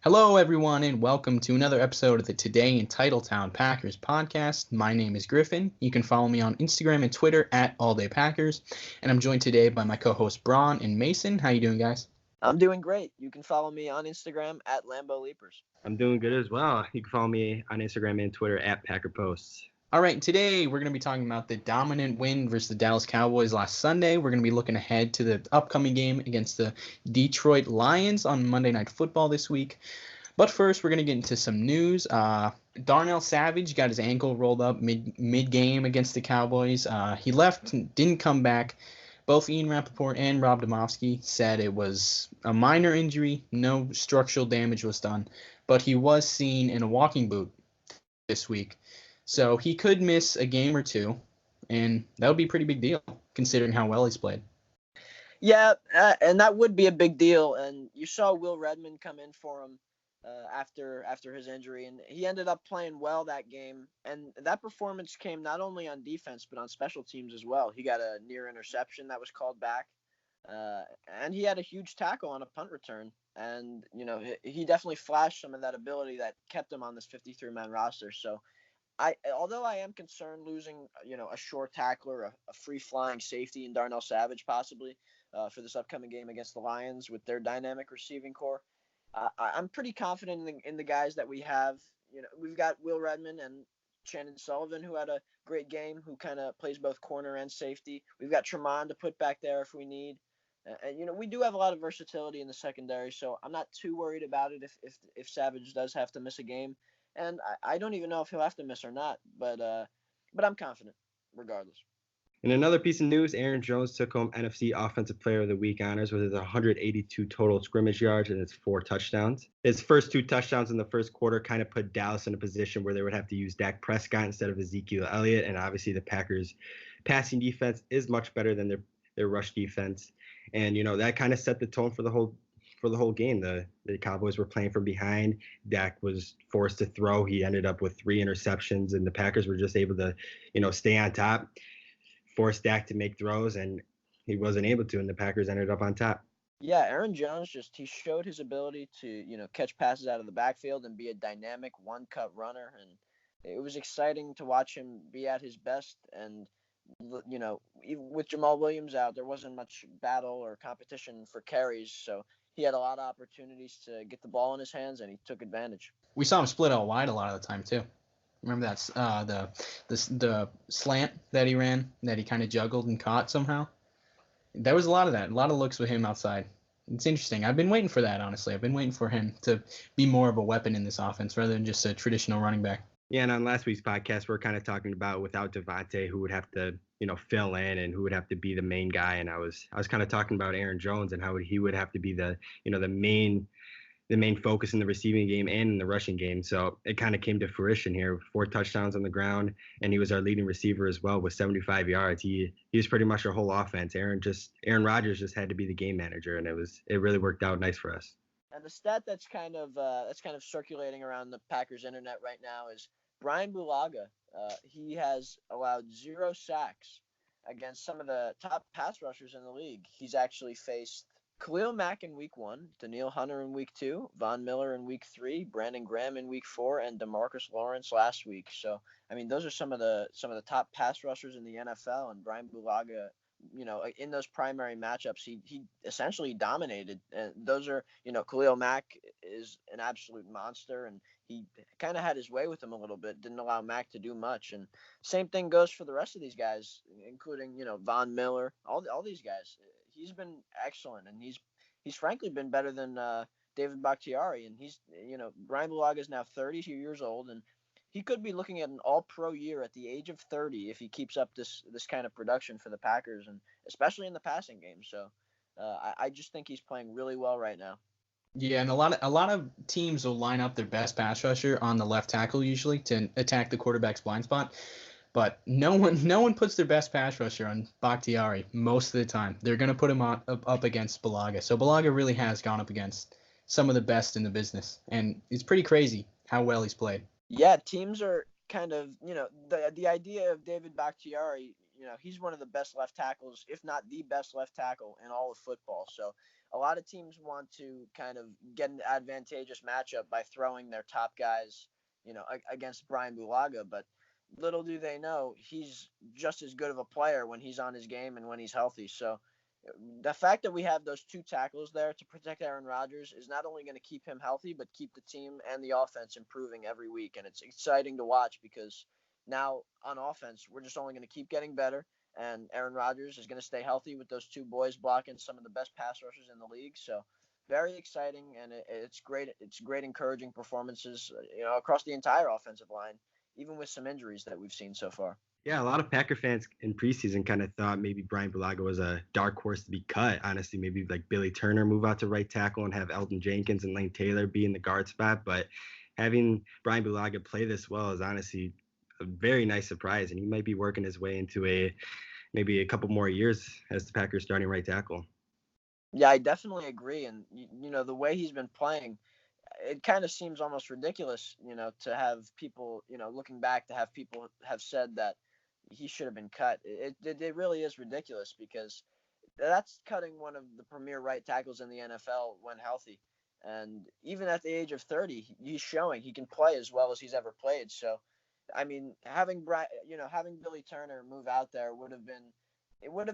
Hello, everyone, and welcome to another episode of the Today in Titletown Packers podcast. My name is Griffin. You can follow me on Instagram and Twitter at AllDayPackers, and I'm joined today by my co-hosts Bron and Mason. How you doing, guys? I'm doing great. You can follow me on Instagram at Lambo Leapers. I'm doing good as well. You can follow me on Instagram and Twitter at Packer Posts. All right, today we're going to be talking about the dominant win versus the Dallas Cowboys last Sunday. We're going to be looking ahead to the upcoming game against the Detroit Lions on Monday Night Football this week. But first, we're going to get into some news. Darnell Savage got his ankle rolled up mid-game against the Cowboys. He left, didn't come back. Both Ian Rappaport and Rob Domofsky said it was a minor injury. No structural damage was done. But he was seen in a walking boot this week. So he could miss a game or two, and that would be a pretty big deal, considering how well he's played. Yeah, and that would be a big deal. And you saw Will Redmond come in for him after his injury, and he ended up playing well that game. And that performance came not only on defense, but on special teams as well. He got a near interception that was called back, and he had a huge tackle on a punt return. And, he definitely flashed some of that ability that kept him on this 53-man roster. So, although I am concerned losing, a short tackler, a free-flying safety in Darnell Savage possibly for this upcoming game against the Lions with their dynamic receiving core, I'm pretty confident in the guys that we have. We've got Will Redmond and Shannon Sullivan, who had a great game, who kind of plays both corner and safety. We've got Tremont to put back there if we need. And, we do have a lot of versatility in the secondary, so I'm not too worried about it if Savage does have to miss a game. And I don't even know if he'll have to miss or not, but I'm confident regardless. In another piece of news, Aaron Jones took home NFC Offensive Player of the Week honors with his 182 total scrimmage yards and his 4 touchdowns. His first 2 touchdowns in the first quarter kind of put Dallas in a position where they would have to use Dak Prescott instead of Ezekiel Elliott, and obviously the Packers' passing defense is much better than their rush defense, and that kind of set the tone for the whole game. The Cowboys were playing from behind. Dak was forced to throw. He ended up with 3 interceptions, and the Packers were just able to, stay on top, force Dak to make throws, and he wasn't able to, and the Packers ended up on top. Yeah, Aaron Jones he showed his ability to, catch passes out of the backfield and be a dynamic one-cut runner, and it was exciting to watch him be at his best. And even with Jamal Williams out, there wasn't much battle or competition for carries, so he had a lot of opportunities to get the ball in his hands, and he took advantage. We saw him split out wide a lot of the time too. Remember that the slant that he ran, that he kind of juggled and caught somehow? There was a lot of that, a lot of looks with him outside. It's interesting. I've been waiting for that, honestly. I've been waiting for him to be more of a weapon in this offense rather than just a traditional running back. Yeah, and on last week's podcast, we're kind of talking about without Devontae, who would have to, fill in and who would have to be the main guy. And I was kind of talking about Aaron Jones and how he would have to be the main focus in the receiving game and in the rushing game. So it kind of came to fruition here. 4 touchdowns on the ground, and he was our leading receiver as well with 75 yards. He was pretty much our whole offense. Aaron Rodgers just had to be the game manager, and it really worked out nice for us. And the stat that's kind of circulating around the Packers internet right now is Brian Bulaga. He has allowed 0 sacks against some of the top pass rushers in the league. He's actually faced Khalil Mack in week 1, Danielle Hunter in week 2, Von Miller in week 3, Brandon Graham in week 4, and DeMarcus Lawrence last week. So, those are some of the top pass rushers in the NFL, and Brian Bulaga, in those primary matchups, he essentially dominated. And those are, Khalil Mack is an absolute monster, and he kind of had his way with him a little bit, didn't allow Mack to do much. And same thing goes for the rest of these guys, including, Von Miller, all these guys. He's been excellent, and he's frankly been better than David Bakhtiari. And Brian Bulaga is now 32 years old, and he could be looking at an all-pro year at the age of 30 if he keeps up this kind of production for the Packers, and especially in the passing game. So I just think he's playing really well right now. Yeah, and a lot of teams will line up their best pass rusher on the left tackle usually to attack the quarterback's blind spot. But no one puts their best pass rusher on Bakhtiari most of the time. They're going to put him up against Bulaga. So Bulaga really has gone up against some of the best in the business. And it's pretty crazy how well he's played. Yeah, teams are kind of, the idea of David Bakhtiari, he's one of the best left tackles, if not the best left tackle in all of football. So a lot of teams want to kind of get an advantageous matchup by throwing their top guys, against Brian Bulaga. But little do they know, he's just as good of a player when he's on his game and when he's healthy. So the fact that we have those two tackles there to protect Aaron Rodgers is not only going to keep him healthy, but keep the team and the offense improving every week. And it's exciting to watch because now on offense, we're just only going to keep getting better. And Aaron Rodgers is going to stay healthy with those two boys blocking some of the best pass rushers in the league. So very exciting, and it's great. It's great, encouraging performances, across the entire offensive line, even with some injuries that we've seen so far. Yeah, a lot of Packer fans in preseason kind of thought maybe Brian Bulaga was a dark horse to be cut. Honestly, maybe like Billy Turner move out to right tackle and have Elton Jenkins and Lane Taylor be in the guard spot. But having Brian Bulaga play this well is honestly a very nice surprise, and he might be working his way into maybe a couple more years as the Packers starting right tackle. Yeah, I definitely agree. And, the way he's been playing, it kind of seems almost ridiculous, to have people, looking back, to have people have said that he should have been cut. It really is ridiculous because that's cutting one of the premier right tackles in the NFL when healthy. And even at the age of 30, he's showing he can play as well as he's ever played. So, I mean, having Billy Turner move out there would have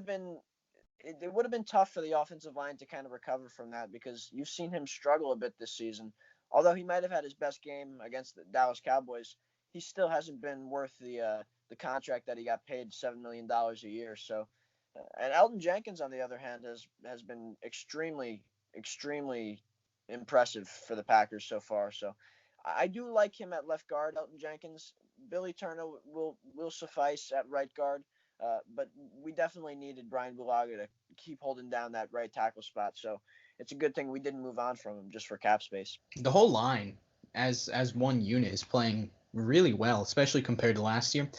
been tough for the offensive line to kind of recover from that, because you've seen him struggle a bit this season. Although he might have had his best game against the Dallas Cowboys, he still hasn't been worth the contract that he got paid $7 million a year. So, and Elton Jenkins, on the other hand, has been extremely, extremely impressive for the Packers so far. So, I do like him at left guard, Elton Jenkins. Billy Turner will suffice at right guard. But we definitely needed Brian Bulaga to keep holding down that right tackle spot. So it's a good thing we didn't move on from him just for cap space. The whole line, as one unit, is playing really well, especially compared to last year.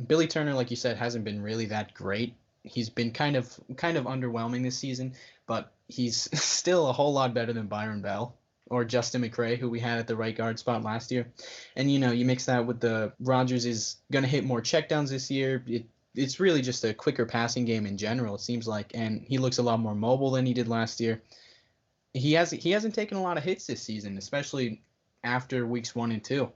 Billy Turner, like you said, hasn't been really that great. He's been kind of underwhelming this season, but he's still a whole lot better than Byron Bell or Justin McCray, who we had at the right guard spot last year. And, you mix that with the Rodgers is going to hit more checkdowns this year. It's really just a quicker passing game in general, it seems like. And he looks a lot more mobile than he did last year. He hasn't taken a lot of hits this season, especially after weeks 1 and 2.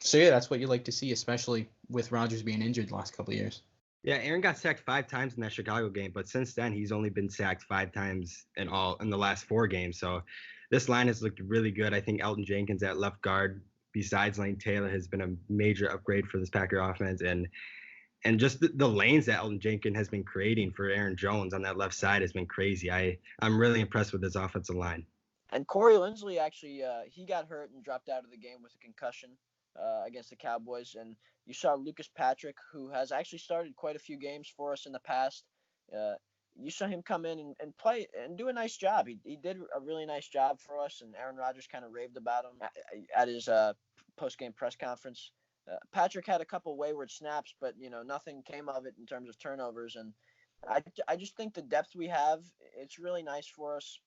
So, yeah, that's what you like to see, especially with Rodgers being injured the last couple of years. Yeah, Aaron got sacked 5 times in that Chicago game, but since then he's only been sacked 5 times in the last 4 games. So this line has looked really good. I think Elton Jenkins at left guard, besides Lane Taylor, has been a major upgrade for this Packer offense, and just the lanes that Elton Jenkins has been creating for Aaron Jones on that left side has been crazy. I'm really impressed with this offensive line. And Corey Linsley actually, he got hurt and dropped out of the game with a concussion against the Cowboys. And you saw Lucas Patrick, who has actually started quite a few games for us in the past. You saw him come in and play and do a nice job. He did a really nice job for us, and Aaron Rodgers kind of raved about him at his post-game press conference. Patrick had a couple wayward snaps, but nothing came of it in terms of turnovers. And I just think the depth we have, it's really nice for us.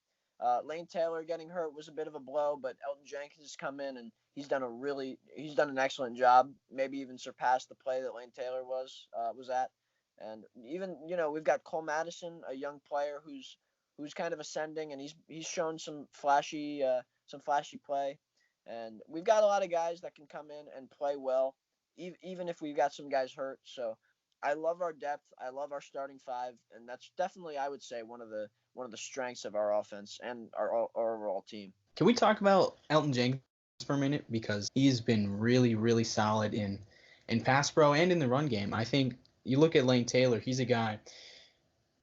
Lane Taylor getting hurt was a bit of a blow, but Elton Jenkins has come in and he's done an excellent job. Maybe even surpassed the play that Lane Taylor was at. And even we've got Cole Madison, a young player who's kind of ascending, and he's shown some flashy play. And we've got a lot of guys that can come in and play well, even if we've got some guys hurt. So I love our depth. I love our starting 5, and that's definitely, I would say, one of the strengths of our offense and our overall team. Can we talk about Elton Jenkins for a minute, because he's been really, really solid in pass pro and in the run game. I think you look at Lane Taylor, he's a guy.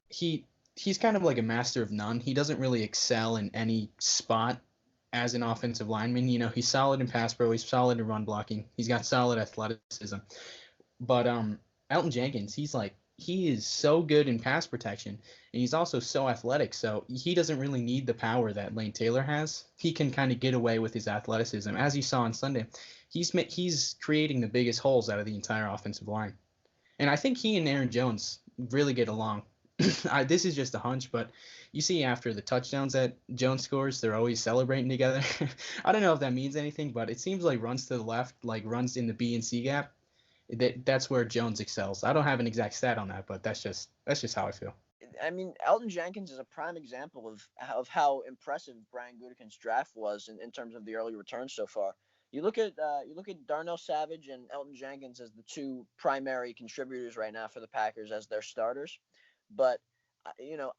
He's kind of like a master of none. He doesn't really excel in any spot as an offensive lineman. He's solid in pass pro, he's solid in run blocking, he's got solid athleticism. But Elton Jenkins, he is so good in pass protection, and he's also so athletic, so he doesn't really need the power that Lane Taylor has. He can kind of get away with his athleticism. As you saw on Sunday, he's creating the biggest holes out of the entire offensive line. And I think he and Aaron Jones really get along. This is just a hunch, but you see after the touchdowns that Jones scores, they're always celebrating together. I don't know if that means anything, but it seems like runs to the left, like runs in the B and C gap. That's where Jones excels. I don't have an exact stat on that, but that's just how I feel. I mean, Elton Jenkins is a prime example of how impressive Brian Gutekunst's draft was in terms of the early returns so far. You look at Darnell Savage and Elton Jenkins as the two primary contributors right now for the Packers as their starters, but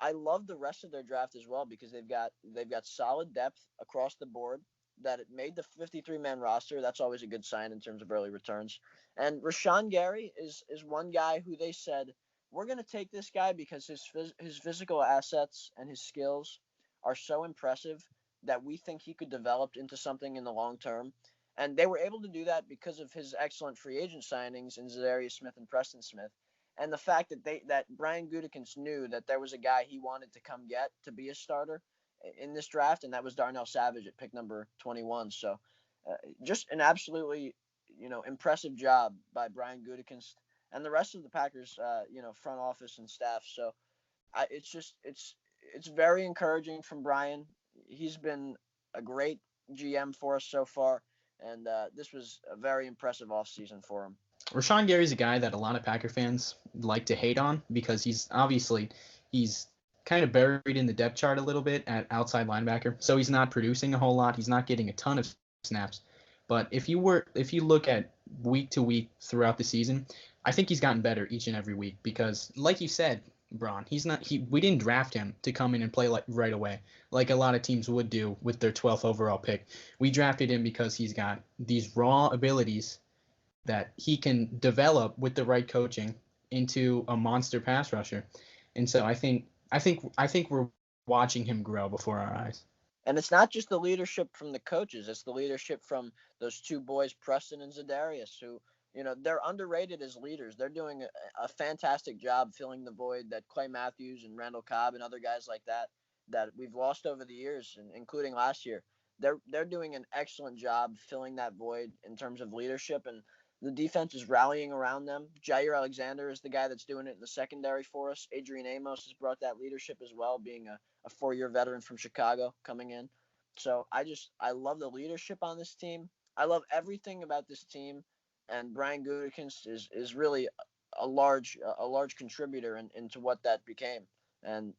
I love the rest of their draft as well because they've got solid depth across the board that it made the 53-man roster. That's always a good sign in terms of early returns. And Rashawn Gary is one guy who they said we're going to take this guy because his physical assets and his skills are so impressive that we think he could develop into something in the long term. And they were able to do that because of his excellent free agent signings in Zadarius Smith and Preston Smith, and the fact that Brian Gutekunst knew that there was a guy he wanted to come get to be a starter in this draft, and that was Darnell Savage at pick number 21. So, just an absolutely impressive job by Brian Gutekunst and the rest of the Packers, front office and staff. So it's very encouraging from Brian. He's been a great GM for us so far, and this was a very impressive offseason for him. Rashawn Gary's a guy that a lot of Packer fans like to hate on because he's kind of buried in the depth chart a little bit at outside linebacker. So he's not producing a whole lot. He's not getting a ton of snaps. But if you look at week to week throughout the season, I think he's gotten better each and every week because, like you said, Bron, we didn't draft him to come in and play like right away, like a lot of teams would do with their 12th overall pick. We drafted him because he's got these raw abilities that he can develop with the right coaching into a monster pass rusher. And so I think we're watching him grow before our eyes. And it's not just the leadership from the coaches; it's the leadership from those two boys, Preston and Zadarius, who they're underrated as leaders. They're doing a fantastic job filling the void that Clay Matthews and Randall Cobb and other guys like that we've lost over the years, including last year. They're doing an excellent job filling that void in terms of leadership, and the defense is rallying around them. Jair Alexander is the guy that's doing it in the secondary for us. Adrian Amos has brought that leadership as well, being a 4-year veteran from Chicago coming in. So I love the leadership on this team. I love everything about this team, and Brian Gutekunst is really a large contributor into what that became. And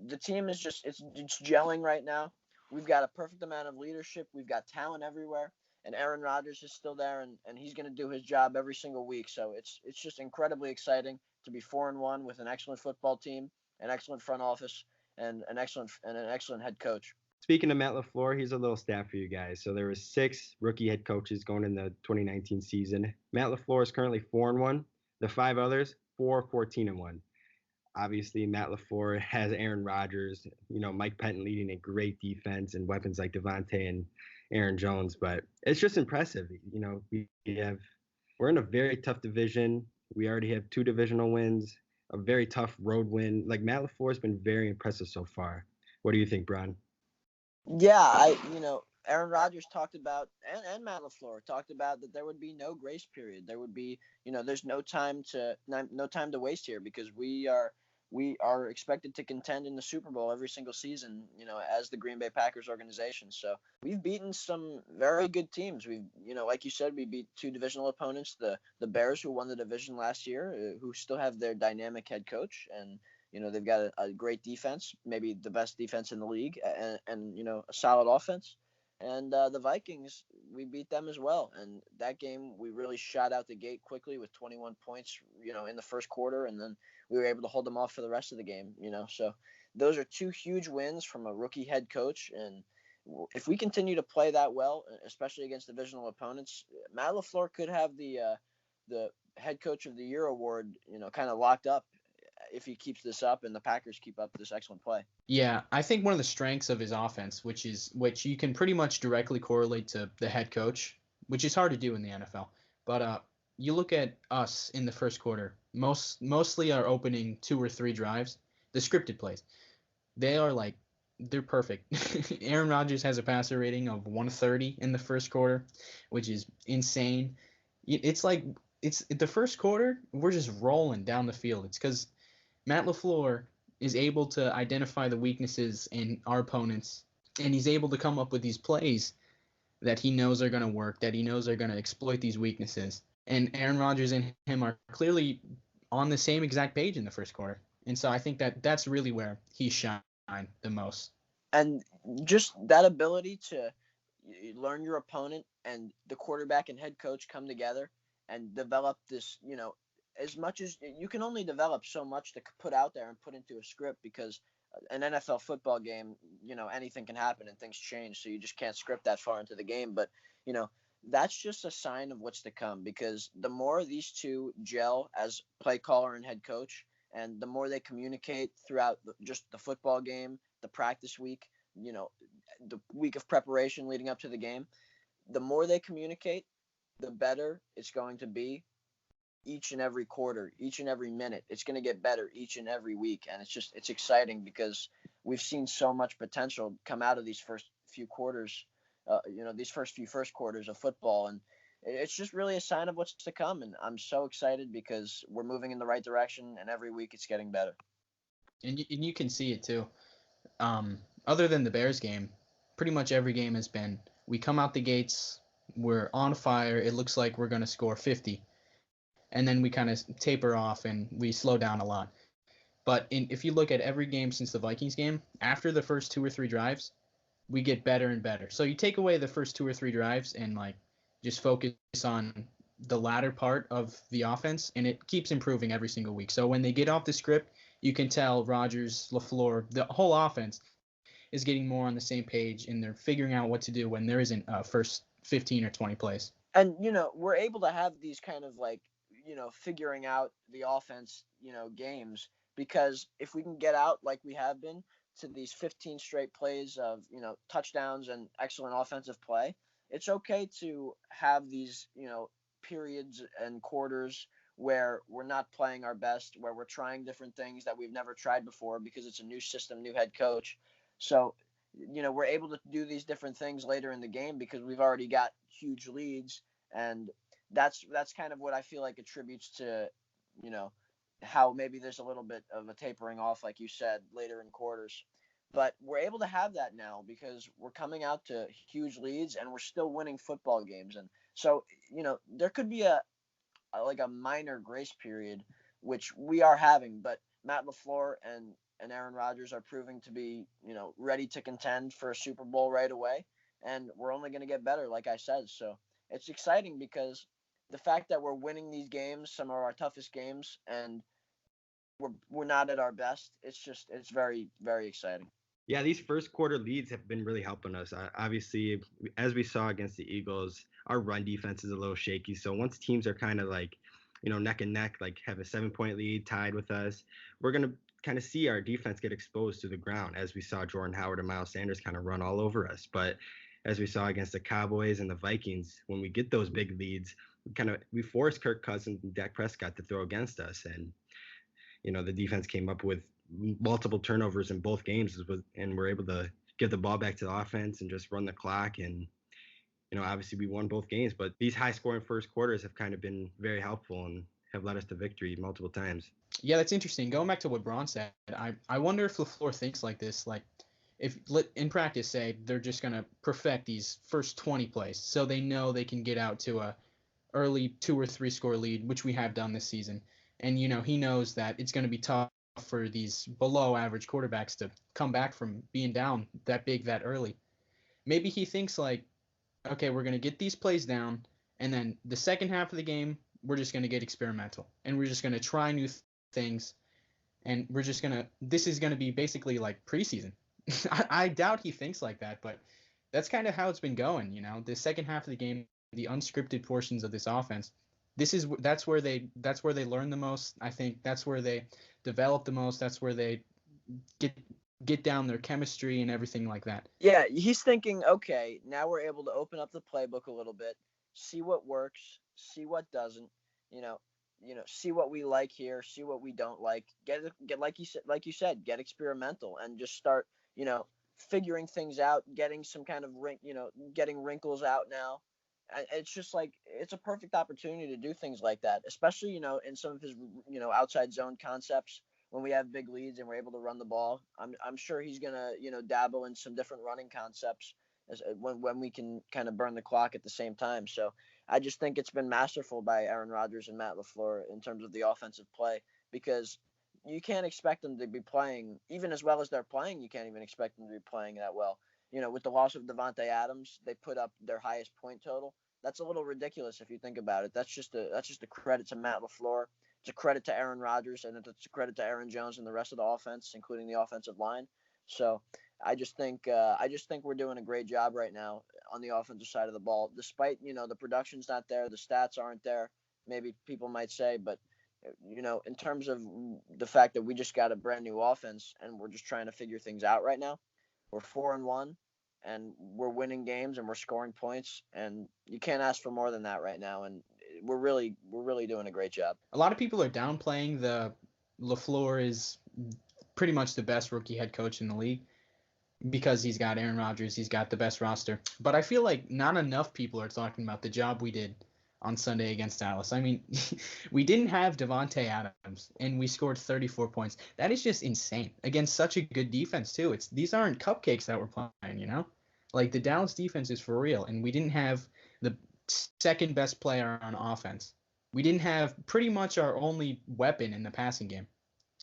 the team is just it's gelling right now. We've got a perfect amount of leadership. We've got talent everywhere, and Aaron Rodgers is still there, and he's going to do his job every single week. So it's just incredibly exciting to be 4-1 with an excellent football team, an excellent front office, and an excellent head coach. Speaking of Matt LaFleur, here's a little stat for you guys. So there were 6 rookie head coaches going in the 2019 season. Matt LaFleur is currently 4-1. The 5 others, 14-1. Obviously, Matt LaFleur has Aaron Rodgers, Mike Penton leading a great defense and weapons like Devontae and Aaron Jones. But it's just impressive. We're in a very tough division. We already have 2 divisional wins, a very tough road win. Like, Matt LaFleur has been very impressive so far. What do you think, Bron? Yeah, Aaron Rodgers talked about, and Matt LaFleur talked about that there would be no grace period. There would be, there's no time to waste here because we are expected to contend in the Super Bowl every single season, as the Green Bay Packers organization. So we've beaten some very good teams. We've, like you said, we beat 2 divisional opponents, the Bears, who won the division last year, who still have their dynamic head coach, and they've got a great defense, maybe the best defense in the league, and a solid offense. And the Vikings, we beat them as well. And that game, we really shot out the gate quickly with 21 points, in the first quarter, and then we were able to hold them off for the rest of the game. So those are 2 huge wins from a rookie head coach. And if we continue to play that well, especially against divisional opponents, Matt LaFleur could have the head coach of the year award, kind of locked up if he keeps this up and the Packers keep up this excellent play. Yeah, I think one of the strengths of his offense, which you can pretty much directly correlate to the head coach, which is hard to do in the NFL. But you look at us in the first quarter, mostly our opening 2 or 3 drives, the scripted plays. They're perfect. Aaron Rodgers has a passer rating of 130 in the first quarter, which is insane. It's the first quarter, we're just rolling down the field. It's because Matt LaFleur is able to identify the weaknesses in our opponents, and he's able to come up with these plays that he knows are going to work, that he knows are going to exploit these weaknesses. And Aaron Rodgers and him are clearly on the same exact page in the first quarter. And so I think that that's really where he shined the most. And just that ability to learn your opponent and the quarterback and head coach come together and develop this, as much as you can only develop so much to put out there and put into a script, because an NFL football game, anything can happen and things change. So you just can't script that far into the game. But, you know, that's just a sign of what's to come, because the more these two gel as play caller and head coach, and the more they communicate throughout just the football game, the practice week, the week of preparation leading up to the game, the more they communicate, the better it's going to be each and every quarter, each and every minute. It's going to get better each and every week. And it's exciting because we've seen so much potential come out of these first few quarters, these first quarters of football. And it's just really a sign of what's to come. And I'm so excited because we're moving in the right direction, and every week it's getting better. And you can see it too. Other than the Bears game, pretty much every game has been, we come out the gates, we're on fire, it looks like we're going to score 50. And then we kind of taper off and we slow down a lot. But if you look at every game since the Vikings game, after the first 2 or 3 drives, we get better and better. So you take away the first 2 or 3 drives and just focus on the latter part of the offense, and it keeps improving every single week. So when they get off the script, you can tell Rodgers, LaFleur, the whole offense is getting more on the same page, and they're figuring out what to do when there isn't first 15 or 20 plays. And, we're able to have these kind of figuring out the offense, games, because if we can get out like we have been to these 15 straight plays of, touchdowns and excellent offensive play, it's okay to have these, periods and quarters where we're not playing our best, where we're trying different things that we've never tried before because it's a new system, new head coach. So, we're able to do these different things later in the game because we've already got huge leads. And that's kind of what I feel like attributes to, how maybe there's a little bit of a tapering off, like you said, later in quarters. But we're able to have that now because we're coming out to huge leads and we're still winning football games. And so, there could be a minor grace period, which we are having, but Matt LaFleur and Aaron Rodgers are proving to be, ready to contend for a Super Bowl right away. And we're only going to get better, like I said. So it's exciting because the fact that we're winning these games, some of our toughest games, and we're not at our best, it's very, very exciting. Yeah, these first quarter leads have been really helping us. Obviously, as we saw against the Eagles, our run defense is a little shaky. So once teams are kind of neck and neck, have a 7-point lead tied with us, we're going to kind of see our defense get exposed to the ground, as we saw Jordan Howard and Miles Sanders kind of run all over us. But as we saw against the Cowboys and the Vikings, when we get those big leads, we force Kirk Cousins and Dak Prescott to throw against us. And, the defense came up with multiple turnovers in both games, and we're able to give the ball back to the offense and just run the clock. And, obviously we won both games, but these high scoring first quarters have kind of been very helpful and have led us to victory multiple times. Yeah, that's interesting. Going back to what Bron said, I wonder if LaFleur thinks like this, if in practice, say they're just going to perfect these first 20 plays so they know they can get out to a early 2 or 3 score lead, which we have done this season. And, he knows that it's going to be tough for these below average quarterbacks to come back from being down that big that early. Maybe he thinks okay, we're going to get these plays down, and then the second half of the game, we're just going to get experimental, and we're just going to try new things, and this is going to be basically like preseason. I doubt he thinks like that, but that's kind of how it's been going. The second half of the game, the unscripted portions of this offense, that's where they learn the most. I think that's where they develop the most. That's where they get down their chemistry and everything like that. Yeah, he's thinking, okay, now we're able to open up the playbook a little bit, see what works, see what doesn't, see what we like here, see what we don't like. Get like you said, get experimental and just start, figuring things out, getting some kind of getting wrinkles out now. It's just it's a perfect opportunity to do things like that, especially, in some of his, outside zone concepts. When we have big leads and we're able to run the ball, I'm sure he's gonna dabble in some different running concepts when we can kind of burn the clock at the same time. So I just think it's been masterful by Aaron Rodgers and Matt LaFleur in terms of the offensive play, because you can't expect them to be playing even as well as they're playing. You can't even expect them to be playing that well. With the loss of Devontae Adams, they put up their highest point total. That's a little ridiculous if you think about it. That's just a credit to Matt LaFleur. It's a credit to Aaron Rodgers, and it's a credit to Aaron Jones and the rest of the offense, including the offensive line. So I just think we're doing a great job right now on the offensive side of the ball, despite the production's not there, the stats aren't there. Maybe people might say, but in terms of the fact that we just got a brand new offense and we're just trying to figure things out right now, we're 4-1, and we're winning games and we're scoring points, and you can't ask for more than that right now. And we're really doing a great job. A lot of people are downplaying the LaFleur is pretty much the best rookie head coach in the league because he's got Aaron Rodgers, he's got the best roster. But I feel like not enough people are talking about the job we did on Sunday against Dallas. I mean, we didn't have Devontae Adams, and we scored 34 points. That is just insane against such a good defense too. These aren't cupcakes that we're playing. Like the Dallas defense is for real, and we didn't have the second best player on offense. We didn't have pretty much our only weapon in the passing game.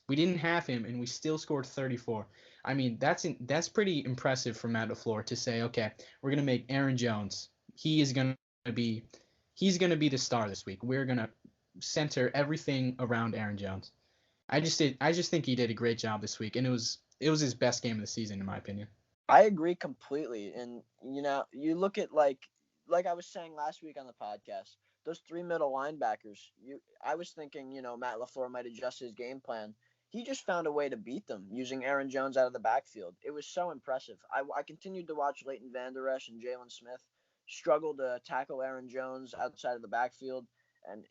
We didn't have him, and we still scored 34. I mean, that's pretty impressive for Matt LaFleur to say, okay, we're gonna make Aaron Jones. He's gonna be the star this week. We're gonna center everything around Aaron Jones. I just think he did a great job this week, and it was his best game of the season in my opinion. I agree completely. And you look at like I was saying last week on the podcast, those three middle linebackers. I was thinking, Matt LaFleur might adjust his game plan. He just found a way to beat them using Aaron Jones out of the backfield. It was so impressive. I continued to watch Leighton Vander Esch and Jalen Smith struggle to tackle Aaron Jones outside of the backfield, and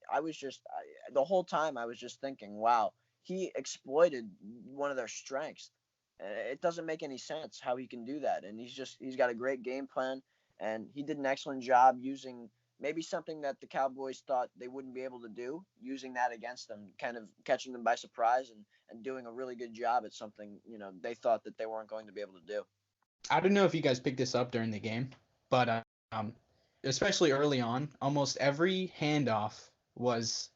the whole time I was just thinking, wow, he exploited one of their strengths. It doesn't make any sense how he can do that, and he's got a great game plan, and he did an excellent job using maybe something that the Cowboys thought they wouldn't be able to do, using that against them, kind of catching them by surprise and doing a really good job at something they thought that they weren't going to be able to do. I don't know if you guys picked this up during the game, but especially early on, almost every handoff was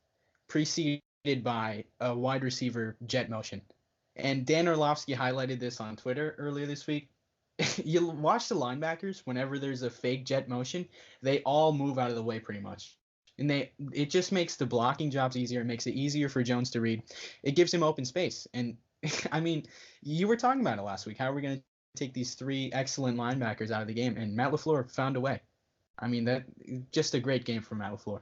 preceded by a wide receiver jet motion. And Dan Orlovsky highlighted this on Twitter earlier this week. You watch the linebackers, whenever there's a fake jet motion, they all move out of the way pretty much. And it just makes the blocking jobs easier. It makes it easier for Jones to read. It gives him open space. And I mean, you were talking about it last week. How are we going to take these three excellent linebackers out of the game? And Matt LaFleur found a way. I mean, that just a great game for Matt LaFleur.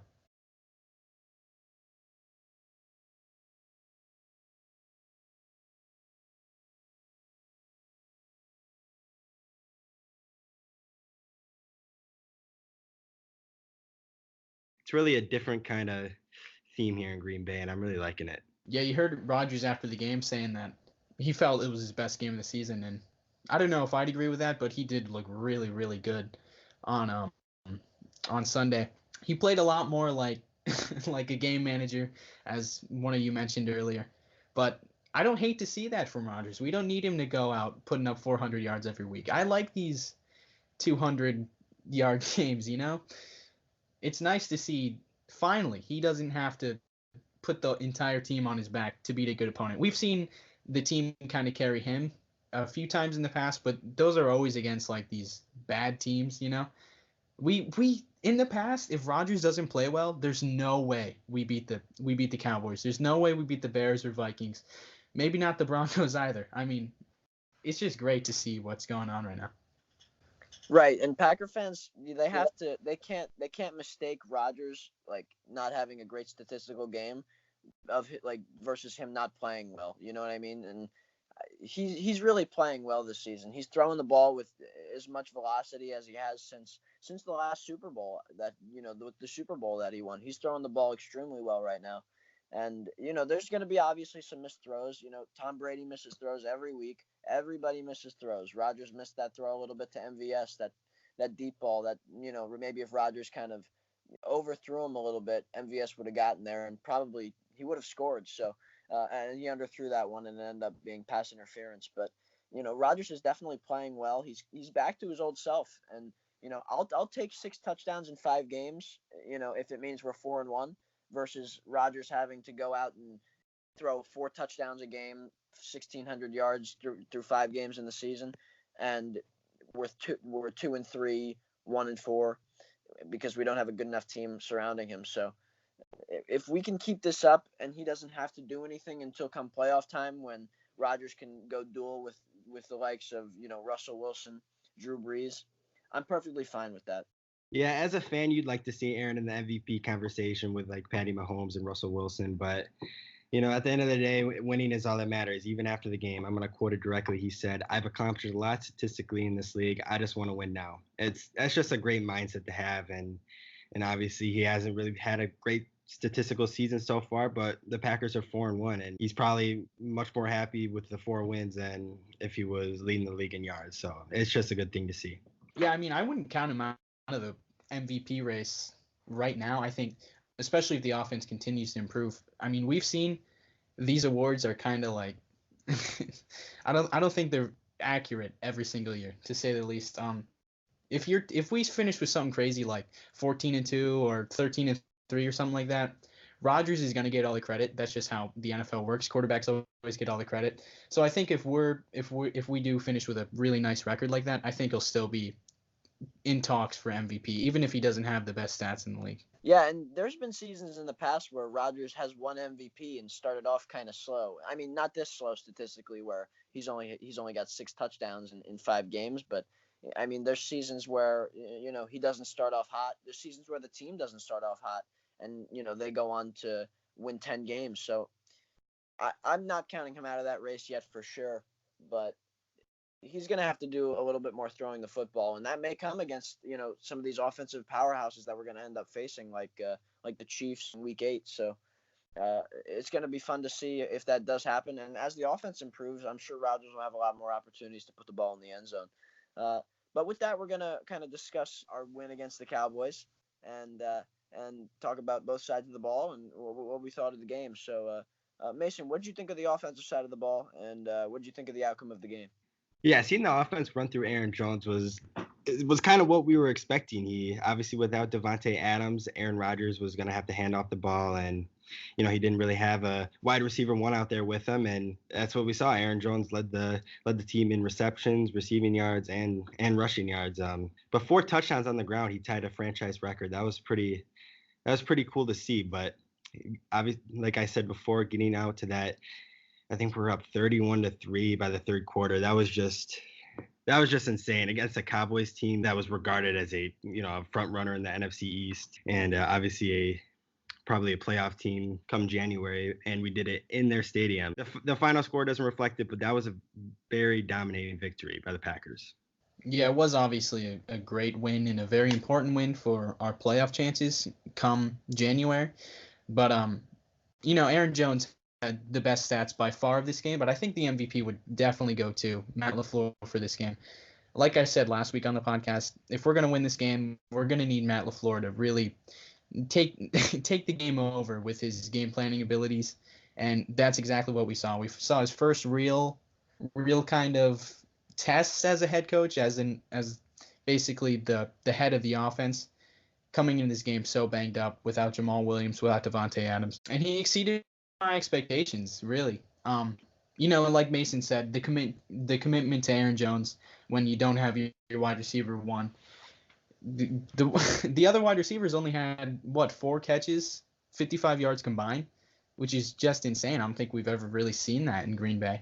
It's really a different kind of theme here in Green Bay, and I'm really liking it. Yeah, you heard Rodgers after the game saying that he felt it was his best game of the season, and I don't know if I'd agree with that, but he did look really, really good on Sunday. He played a lot more like like a game manager, as one of you mentioned earlier. But I don't hate to see that from Rodgers. We don't need him to go out putting up 400 yards every week. I like these 200-yard games. It's nice to see finally he doesn't have to put the entire team on his back to beat a good opponent. We've seen the team kind of carry him a few times in the past, but those are always against like these bad teams. We in the past, if Rodgers doesn't play well, there's no way we beat the Cowboys. There's no way we beat the Bears or Vikings. Maybe not the Broncos either. I mean, it's just great to see what's going on right now. Right, and Packer fans, they can't mistake Rodgers like not having a great statistical game versus him not playing well. You know what I mean? And he's really playing well this season. He's throwing the ball with as much velocity as he has since the last Super Bowl the Super Bowl that he won. He's throwing the ball extremely well right now. And there's going to be obviously some missed throws. Tom Brady misses throws every week. Everybody misses throws. Rodgers missed that throw a little bit to MVS, that deep ball that maybe if Rodgers kind of overthrew him a little bit, MVS would have gotten there and probably he would have scored. So and he underthrew that one and it ended up being pass interference. But Rodgers is definitely playing well. He's back to his old self, and I'll take 6 touchdowns in 5 games. If it means we're 4-1 versus Rodgers having to go out and throw 4 touchdowns a game, 1,600 yards through 5 games in the season, and we're 2-3, 1-4 because we don't have a good enough team surrounding him. So if we can keep this up and he doesn't have to do anything until come playoff time when Rodgers can go duel with the likes of, Russell Wilson, Drew Brees, I'm perfectly fine with that. Yeah, as a fan, you'd like to see Aaron in the MVP conversation with like Patty Mahomes and Russell Wilson, but at the end of the day, winning is all that matters. Even after the game, I'm going to quote it directly. He said, "I've accomplished a lot statistically in this league. I just want to win now." That's just a great mindset to have, and obviously he hasn't really had a great statistical season so far, but the Packers are 4-1, and he's probably much more happy with the 4 wins than if he was leading the league in yards. So it's just a good thing to see. Yeah, I mean, I wouldn't count him out of the MVP race right now. I think, especially if the offense continues to improve. I mean, we've seen these awards are kind of like I don't think they're accurate every single year, to say the least. If we finish with something crazy like 14-2 or 13-3 or something like that, Rodgers is going to get all the credit. That's just how the NFL works. Quarterbacks always get all the credit. So I think if we do finish with a really nice record like that, I think he'll still be in talks for MVP, even if he doesn't have the best stats in the league. Yeah, and there's been seasons in the past where Rodgers has won MVP and started off kind of slow. I mean, not this slow statistically, where he's only got 6 touchdowns in 5 games, but I mean, there's seasons where he doesn't start off hot. There's seasons where the team doesn't start off hot, and they go on to win 10 games. So I'm not counting him out of that race yet for sure, but he's going to have to do a little bit more throwing the football, and that may come against some of these offensive powerhouses that we're going to end up facing, like the Chiefs in Week 8. So it's going to be fun to see if that does happen. And as the offense improves, I'm sure Rodgers will have a lot more opportunities to put the ball in the end zone. But with that, we're going to kind of discuss our win against the Cowboys and talk about both sides of the ball and what we thought of the game. So, Mason, what did you think of the offensive side of the ball, and what did you think of the outcome of the game? Yeah, seeing the offense run through Aaron Jones was kind of what we were expecting. He obviously, without Davante Adams, Aaron Rodgers was going to have to hand off the ball, and he didn't really have a wide receiver one out there with him, and that's what we saw. Aaron Jones led the team in receptions, receiving yards, and rushing yards. But 4 touchdowns on the ground, he tied a franchise record. That was pretty cool to see. But obviously, like I said before, getting out to that, I think we're up 31-3 by the third quarter. That was just insane against a Cowboys team that was regarded as a front runner in the NFC East, and obviously probably a playoff team come January, and we did it in their stadium. The final score doesn't reflect it, but that was a very dominating victory by the Packers. Yeah, it was obviously a great win and a very important win for our playoff chances come January. But Aaron Jones had the best stats by far of this game, but I think the MVP would definitely go to Matt LaFleur for this game. Like I said last week on the podcast, if we're going to win this game, we're going to need Matt LaFleur to really take the game over with his game planning abilities, and that's exactly what we saw. We saw his first real kind of tests as a head coach, as basically the head of the offense, coming in this game so banged up without Jamal Williams, without Davante Adams, and he exceeded my expectations, really. Like Mason said, the commitment to Aaron Jones when you don't have your wide receiver one. The other wide receivers only had 4 catches, 55 yards combined, which is just insane. I don't think we've ever really seen that in Green Bay.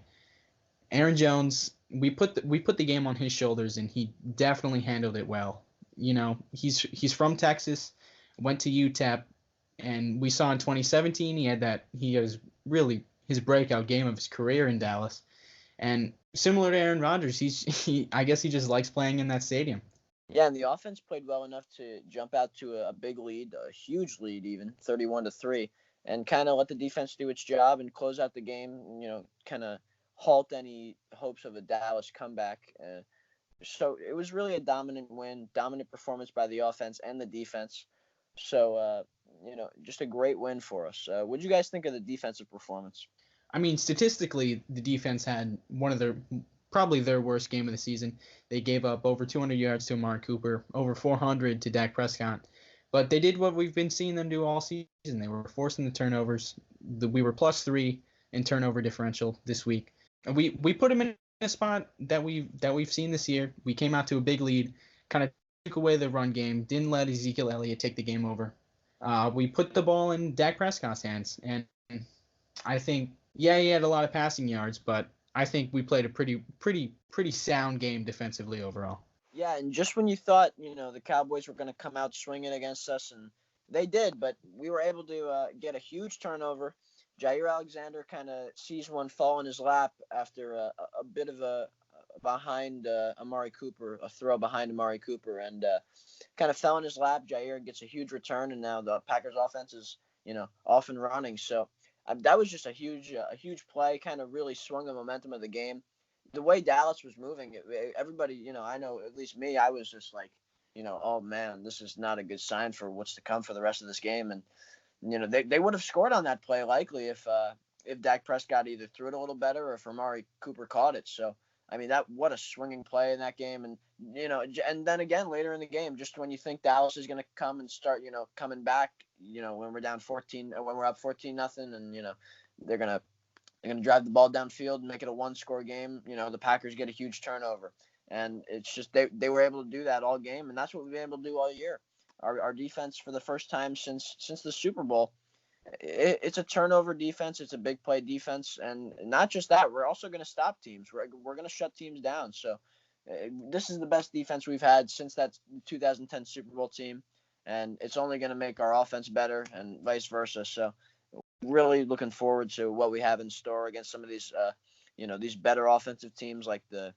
Aaron Jones, we put the game on his shoulders, and he definitely handled it well. He's from Texas, went to UTEP, and we saw in 2017 he was really his breakout game of his career in Dallas. And similar to Aaron Rodgers, I guess he just likes playing in that stadium. Yeah, and the offense played well enough to jump out to a big lead, a huge lead even, 31-3, and kind of let the defense do its job and close out the game, kind of halt any hopes of a Dallas comeback. So it was really a dominant win, dominant performance by the offense and the defense. So, just a great win for us. What did you guys think of the defensive performance? I mean, statistically, the defense had one of probably their worst game of the season. They gave up over 200 yards to Amari Cooper, over 400 to Dak Prescott. But they did what we've been seeing them do all season. They were forcing the turnovers. We were +3 in turnover differential this week. And we put him in a spot that we've seen this year. We came out to a big lead, kind of took away the run game, didn't let Ezekiel Elliott take the game over. We put the ball in Dak Prescott's hands, and I think, yeah, he had a lot of passing yards, but I think we played a pretty sound game defensively overall. Yeah, and just when you thought, the Cowboys were going to come out swinging against us, and they did, but we were able to get a huge turnover. Jair Alexander kind of sees one fall in his lap after a bit of a behind Amari Cooper, a throw behind Amari Cooper, and kind of fell in his lap. Jair gets a huge return, and now the Packers offense is, off and running. So that was just a huge play, kind of really swung the momentum of the game. The way Dallas was moving, everybody, I know, at least me, I was just like, oh man, this is not a good sign for what's to come for the rest of this game. And, they would have scored on that play likely if Dak Prescott either threw it a little better or if Amari Cooper caught it. So, I mean, what a swinging play in that game. And, and then again, later in the game, just when you think Dallas is going to come and start, coming back, when we're down 14, when we're up 14-0, and, they're going to drive the ball downfield and make it a one-score game. The Packers get a huge turnover. And it's just they were able to do that all game, and that's what we've been able to do all year. Our defense, for the first time since the Super Bowl, it's a turnover defense. It's a big play defense. And not just that, we're also going to stop teams. We're going to shut teams down. So this is the best defense we've had since that 2010 Super Bowl team, and it's only going to make our offense better and vice versa. So really looking forward to what we have in store against some of these, these better offensive teams like the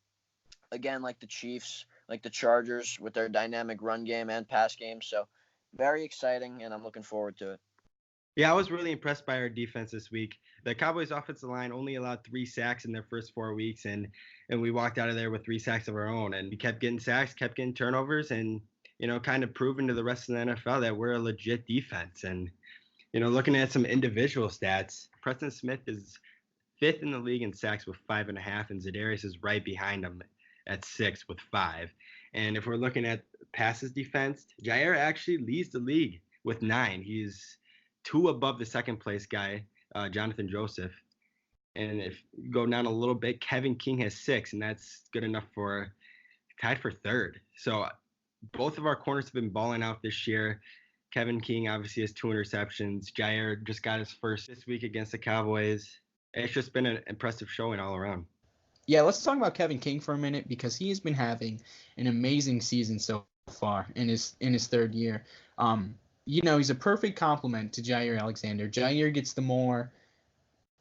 Chiefs, like the Chargers with their dynamic run game and pass game. So very exciting, and I'm looking forward to it. Yeah, I was really impressed by our defense this week. The Cowboys offensive line only allowed 3 sacks in their first 4 weeks, and we walked out of there with 3 sacks of our own. And we kept getting sacks, kept getting turnovers, and, kind of proving to the rest of the NFL that we're a legit defense. And, looking at some individual stats, Preston Smith is 5th in the league in sacks with 5.5, and Za'Darius is right behind him at 6 with 5. And if we're looking at passes defense, Jair actually leads the league with 9. He's 2 above the second place guy, Jonathan Joseph. And if you go down a little bit, Kevin King has 6, and that's good enough for tied for 3rd. So both of our corners have been balling out this year. Kevin King obviously has 2 interceptions. Jair just got his first this week against the Cowboys. It's just been an impressive showing all around. Yeah, let's talk about Kevin King for a minute, because he has been having an amazing season so far in his 3rd year. He's a perfect complement to Jair Alexander. Jair gets the more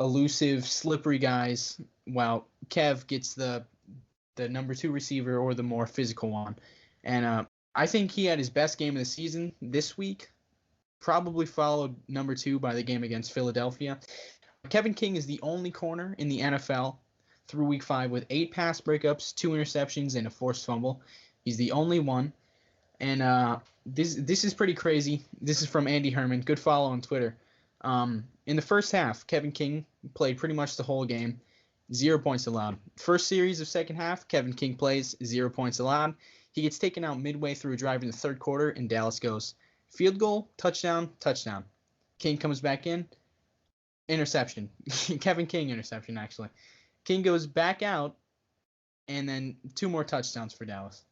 elusive, slippery guys, while Kev gets the number 2 receiver or the more physical one. And I think he had his best game of the season this week, probably followed number 2 by the game against Philadelphia. Kevin King is the only corner in the NFL through week 5 with 8 pass breakups, 2 interceptions, and a forced fumble. He's the only one. And this is pretty crazy. This is from Andy Herman. Good follow on Twitter. In the first half, Kevin King played pretty much the whole game. 0 points allowed. First series of second half, Kevin King plays, 0 points allowed. He gets taken out midway through a drive in the 3rd quarter, and Dallas goes field goal, touchdown, touchdown. King comes back in, interception. Kevin King interception, actually. King goes back out, and then 2 more touchdowns for Dallas.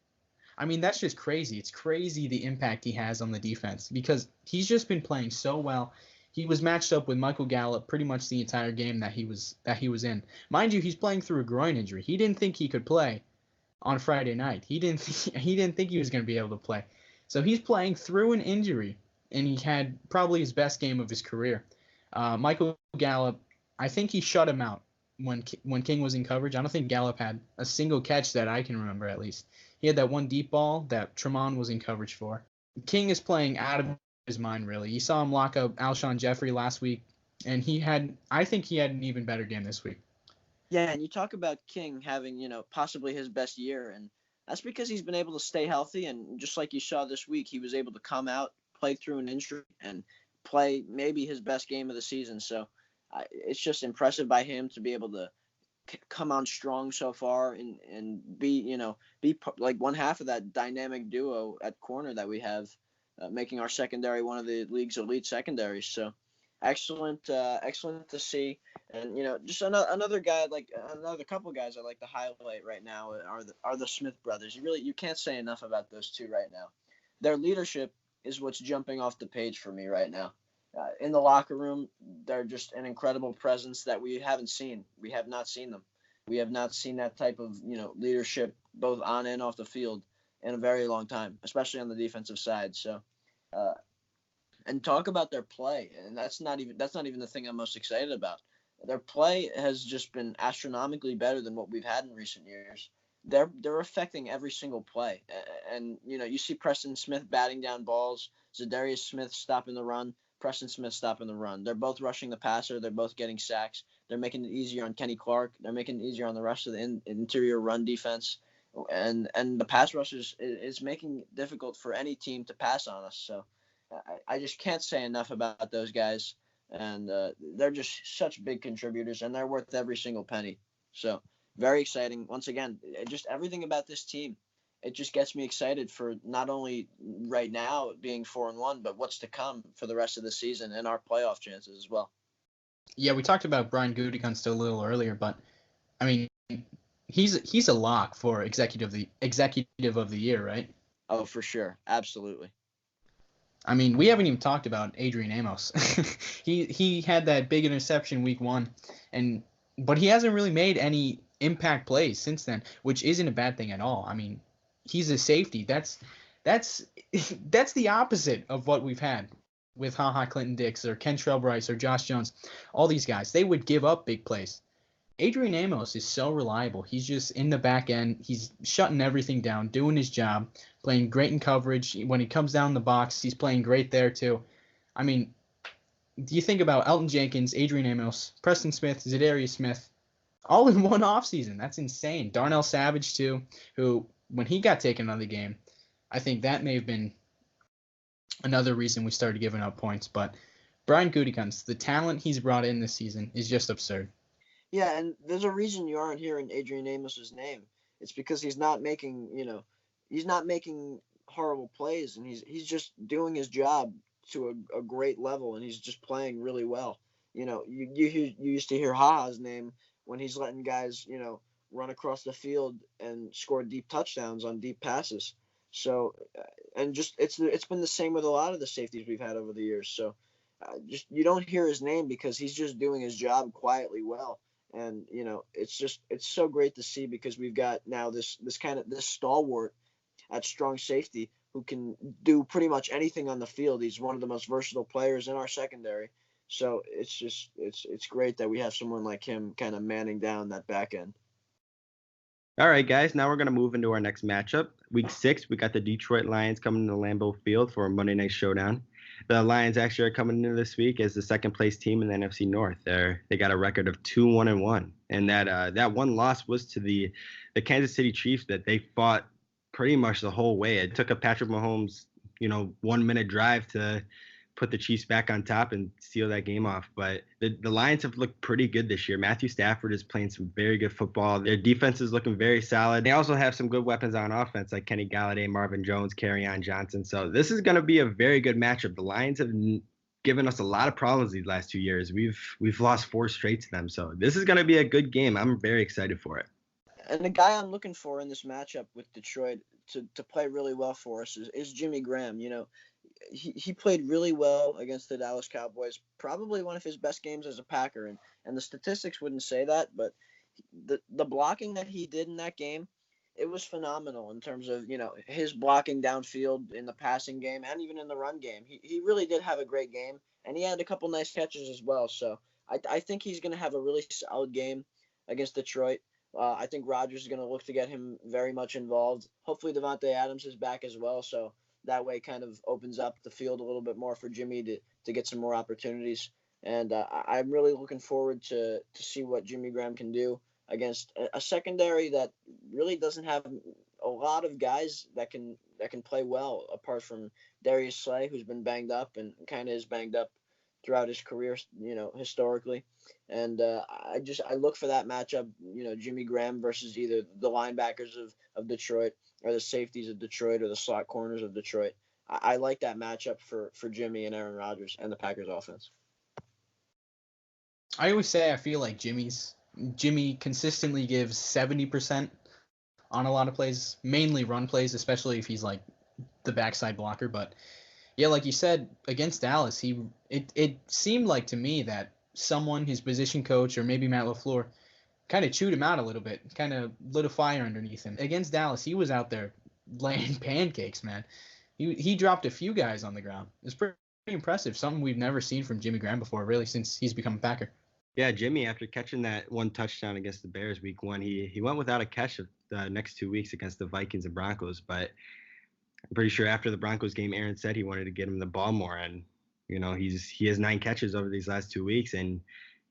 I mean, that's just crazy. It's crazy the impact he has on the defense, because he's just been playing so well. He was matched up with Michael Gallup pretty much the entire game that he was in. Mind you, he's playing through a groin injury. He didn't think he could play on Friday night. He didn't think he was going to be able to play. So he's playing through an injury, and he had probably his best game of his career. Michael Gallup, I think he shut him out when King was in coverage. I don't think Gallup had a single catch that I can remember, at least. He had that one deep ball that Tremont was in coverage for. King is playing out of his mind, really. You saw him lock up Alshon Jeffrey last week, and I think he had an even better game this week. Yeah, and you talk about King having, possibly his best year, and that's because he's been able to stay healthy, and just like you saw this week, he was able to come out, play through an injury, and play maybe his best game of the season. So it's just impressive by him to be able to come on strong so far and be like one half of that dynamic duo at corner that we have, making our secondary one of the league's elite secondaries. So excellent to see. And just another guy, like another couple guys I like to highlight right now are the Smith brothers. You can't say enough about those two right now. Their leadership is what's jumping off the page for me right now. In the locker room, they're just an incredible presence that we haven't seen. We have not seen them. We have not seen that type of leadership both on and off the field in a very long time, especially on the defensive side. So. And talk about their play, and that's not even the thing I'm most excited about. Their play has just been astronomically better than what we've had in recent years. They're affecting every single play, and you see Preston Smith batting down balls, Zadarius Smith stopping the run, Preston Smith stopping the run. They're both rushing the passer. They're both getting sacks. They're making it easier on Kenny Clark. They're making it easier on the rest of the interior run defense, and the pass rushers is making it difficult for any team to pass on us. So. I just can't say enough about those guys, and they're just such big contributors, and they're worth every single penny. So very exciting. Once again, just everything about this team, it just gets me excited for not only right now being 4-1, but what's to come for the rest of the season and our playoff chances as well. Yeah, we talked about Brian Gutekunst a little earlier, but I mean, he's a lock for executive of the year, right? Oh, for sure, absolutely. I mean, we haven't even talked about Adrian Amos. he had that big interception week 1, but he hasn't really made any impact plays since then, which isn't a bad thing at all. I mean, he's a safety. That's the opposite of what we've had with HaHa Clinton Dix or Kentrell Bryce or Josh Jones. All these guys, they would give up big plays. Adrian Amos is so reliable. He's just in the back end. He's shutting everything down, doing his job, playing great in coverage. When he comes down the box, he's playing great there too. I mean, do you think about Elton Jenkins, Adrian Amos, Preston Smith, Zadarius Smith, all in one offseason? That's insane. Darnell Savage too, who when he got taken out of the game, I think that may have been another reason we started giving up points. But Brian Gutekunst, the talent he's brought in this season is just absurd. Yeah, and there's a reason you aren't hearing Adrian Amos's name. It's because he's not making horrible plays, and he's just doing his job to a great level, and he's just playing really well. You used to hear HaHa's name when he's letting guys run across the field and score deep touchdowns on deep passes. So, and just it's been the same with a lot of the safeties we've had over the years. So, just you don't hear his name because he's just doing his job quietly well. And it's so great to see because we've got now this stalwart at strong safety who can do pretty much anything on the field. He's one of the most versatile players in our secondary. So it's great that we have someone like him kind of manning down that back end. All right, guys. Now we're going to move into our next matchup. Week 6, we got the Detroit Lions coming to Lambeau Field for a Monday Night Showdown. The Lions actually are coming into this week as the second-place team in the NFC North. They got a record of 2-1-1, and that one loss was to the Kansas City Chiefs that they fought pretty much the whole way. It took a Patrick Mahomes, 1-minute drive to put the Chiefs back on top and seal that game off. But the Lions have looked pretty good this year. Matthew Stafford is playing some very good football. Their defense is looking very solid. They also have some good weapons on offense like Kenny Galladay, Marvin Jones, Kerryon Johnson. So this is going to be a very good matchup. The Lions have given us a lot of problems these last 2 years. We've lost 4 straight to them. So this is going to be a good game. I'm very excited for it. And the guy I'm looking for in this matchup with Detroit to play really well for us is Jimmy Graham. He played really well against the Dallas Cowboys, probably one of his best games as a Packer, and the statistics wouldn't say that, but the blocking that he did in that game, it was phenomenal in terms of his blocking downfield in the passing game and even in the run game. He really did have a great game, and he had a couple nice catches as well. So I think he's going to have a really solid game against Detroit. I think Rodgers is going to look to get him very much involved. Hopefully Devontae Adams is back as well, so that way kind of opens up the field a little bit more for Jimmy to get some more opportunities. And I'm really looking forward to see what Jimmy Graham can do against a secondary that really doesn't have a lot of guys that can play well, apart from Darius Slay, who's been banged up and kind of is banged up throughout his career, historically. And I look for that matchup, Jimmy Graham versus either the linebackers of Detroit or the safeties of Detroit or the slot corners of Detroit. I like that matchup for Jimmy and Aaron Rodgers and the Packers offense. I always say I feel like Jimmy consistently gives 70% on a lot of plays, mainly run plays, especially if he's like the backside blocker. But yeah, like you said, against Dallas, it seemed like to me that someone, his position coach or maybe Matt LaFleur, kind of chewed him out a little bit, kind of lit a fire underneath him. Against Dallas, he was out there laying pancakes, man. He dropped a few guys on the ground. It's pretty impressive. Something we've never seen from Jimmy Graham before, really, since he's become a Packer. Yeah, Jimmy, after catching that one touchdown against the Bears week 1, he went without a catch the next 2 weeks against the Vikings and Broncos. But I'm pretty sure after the Broncos game, Aaron said he wanted to get him the ball more, and he has 9 catches over these last 2 weeks, and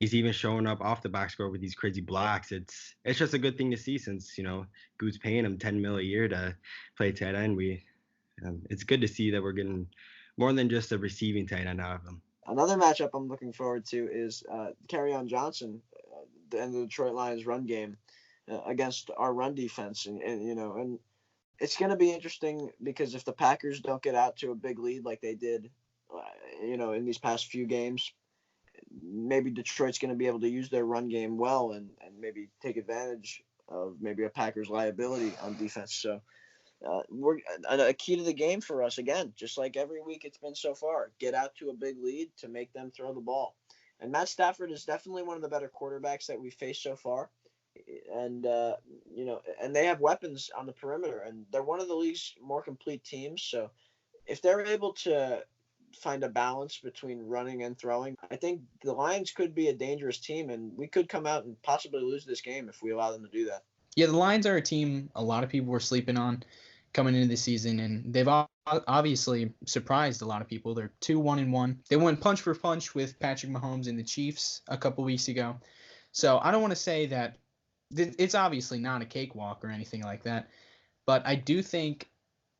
he's even showing up off the box score with these crazy blocks. It's just a good thing to see since Good's paying him $10 million a year to play tight end. It's good to see that we're getting more than just a receiving tight end out of him. Another matchup I'm looking forward to is Kerryon Johnson and the Detroit Lions run game against our run defense, and it's going to be interesting because if the Packers don't get out to a big lead like they did, in these past few games, maybe Detroit's going to be able to use their run game well and maybe take advantage of maybe a Packers liability on defense. So we're a key to the game for us, again, just like every week it's been so far, get out to a big lead to make them throw the ball. And Matt Stafford is definitely one of the better quarterbacks that we've faced so far. And, and they have weapons on the perimeter, and they're one of the league's more complete teams. So if they're able to find a balance between running and throwing, I think the Lions could be a dangerous team, and we could come out and possibly lose this game if we allow them to do that. Yeah, the Lions are a team a lot of people were sleeping on coming into the season, and they've obviously surprised a lot of people. They're 2-1-1. They went punch for punch with Patrick Mahomes and the Chiefs a couple weeks ago. So I don't want to say that it's obviously not a cakewalk or anything like that, but I do think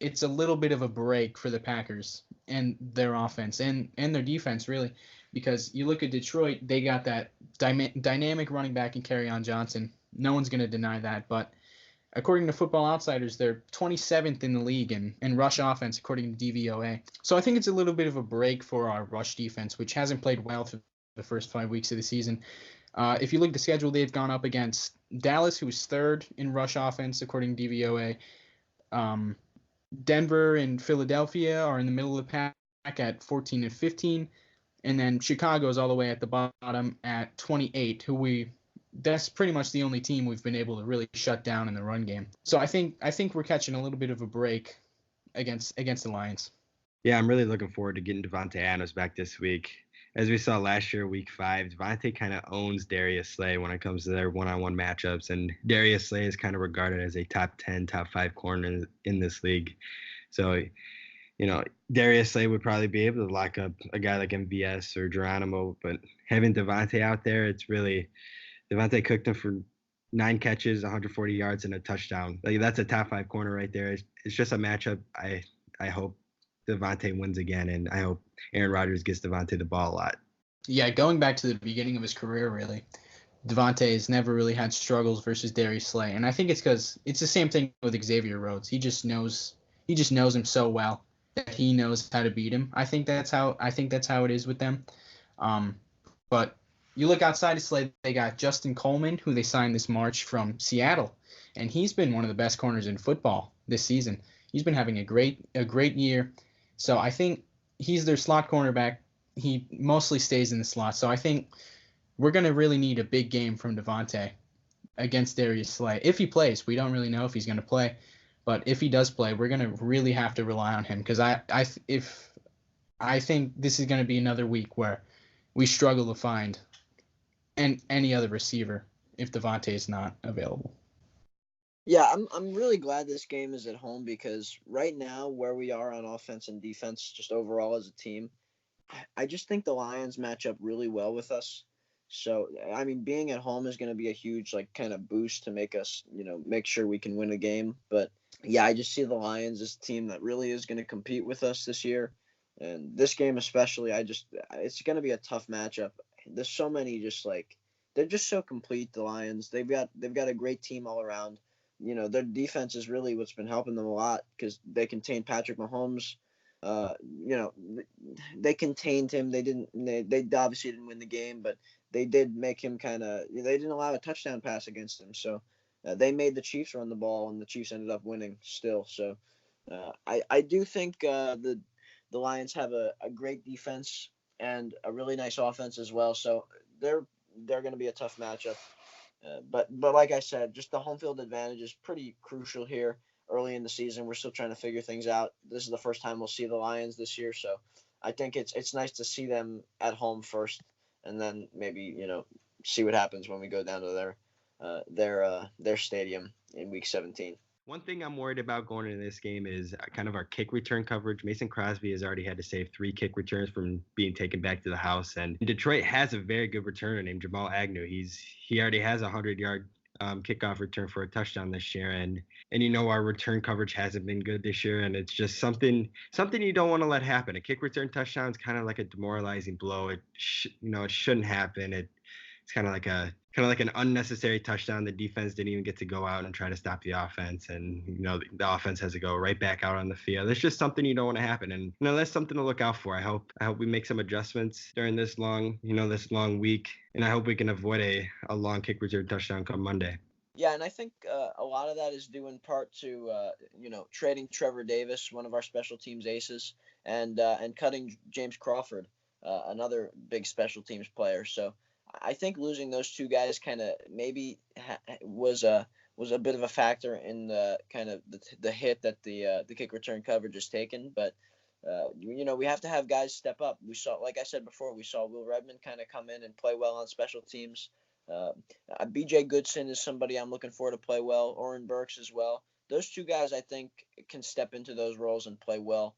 it's a little bit of a break for the Packers and their offense and their defense, really, because you look at Detroit, they got that dynamic running back in Kerryon Johnson. No one's going to deny that, but according to Football Outsiders, they're 27th in the league in rush offense, according to DVOA. So I think it's a little bit of a break for our rush defense, which hasn't played well for the first 5 weeks of the season. If you look at the schedule, they've gone up against Dallas, who's third in rush offense, according to DVOA. Denver and Philadelphia are in the middle of the pack at 14 and 15. And then Chicago's all the way at the bottom at 28, that's pretty much the only team we've been able to really shut down in the run game. So I think we're catching a little bit of a break against the Lions. Yeah, I'm really looking forward to getting Davante Adams back this week. As we saw last year, week 5, Davante kind of owns Darius Slay when it comes to their one-on-one matchups, and Darius Slay is kind of regarded as a top 10, top 5 corner in this league. So, Darius Slay would probably be able to lock up a guy like MVS or Geronimo, but having Davante out there, it's really Davante cooked him for 9 catches, 140 yards, and a touchdown. Like, that's a top 5 corner right there. It's just a matchup. I hope Davante wins again, and I hope Aaron Rodgers gets Davante the ball a lot. Yeah, going back to the beginning of his career, really, Davante has never really had struggles versus Darius Slay, and I think it's because it's the same thing with Xavier Rhodes. He just knows him so well that he knows how to beat him. I think that's how it is with them. But you look outside of Slay, they got Justin Coleman, who they signed this March from Seattle, and he's been one of the best corners in football this season. He's been having a great year. So I think he's their slot cornerback. He mostly stays in the slot. So I think we're going to really need a big game from Davante against Darius Slay. If he plays, we don't really know if he's going to play. But if he does play, we're going to really have to rely on him because I think this is going to be another week where we struggle to find any other receiver if Davante is not available. Yeah, I'm really glad this game is at home because right now where we are on offense and defense, just overall as a team, I just think the Lions match up really well with us. So, I mean, being at home is going to be a huge, kind of boost to make us, make sure we can win a game. But, yeah, I just see the Lions as a team that really is going to compete with us this year. And this game especially, it's going to be a tough matchup. There's so many they're just so complete, the Lions. They've got a great team all around. Their defense is really what's been helping them a lot because they contain Patrick Mahomes. You know, they contained him. They obviously didn't win the game, but they did make him they didn't allow a touchdown pass against him. So they made the Chiefs run the ball, and the Chiefs ended up winning still. So I do think the Lions have a great defense and a really nice offense as well. So they're going to be a tough matchup. But like I said, just the home field advantage is pretty crucial here early in the season. We're still trying to figure things out. This is the first time we'll see the Lions this year, so I think it's nice to see them at home first, and then maybe see what happens when we go down to their stadium in Week 17. One thing I'm worried about going into this game is kind of our kick return coverage. Mason Crosby has already had to save 3 kick returns from being taken back to the house, and Detroit has a very good returner named Jamal Agnew. He already has a 100-yard kickoff return for a touchdown this year, and our return coverage hasn't been good this year, and it's just something you don't want to let happen. A kick return touchdown is kind of like a demoralizing blow. It shouldn't happen. It's kind of like an unnecessary touchdown. The defense didn't even get to go out and try to stop the offense, and the offense has to go right back out on the field. It's just something you don't want to happen, and that's something to look out for. I hope we make some adjustments during this long week, and I hope we can avoid a long kick return touchdown come Monday. Yeah, and I think a lot of that is due in part to trading Trevor Davis, one of our special teams aces, and cutting James Crawford, another big special teams player. So I think losing those two guys kind of maybe was a bit of a factor in the kind of the hit that the kick return coverage has taken. But we have to have guys step up. We saw, like I said before, we saw Will Redmond kind of come in and play well on special teams. B.J. Goodson is somebody I'm looking for to play well. Oren Burks as well. Those two guys I think can step into those roles and play well.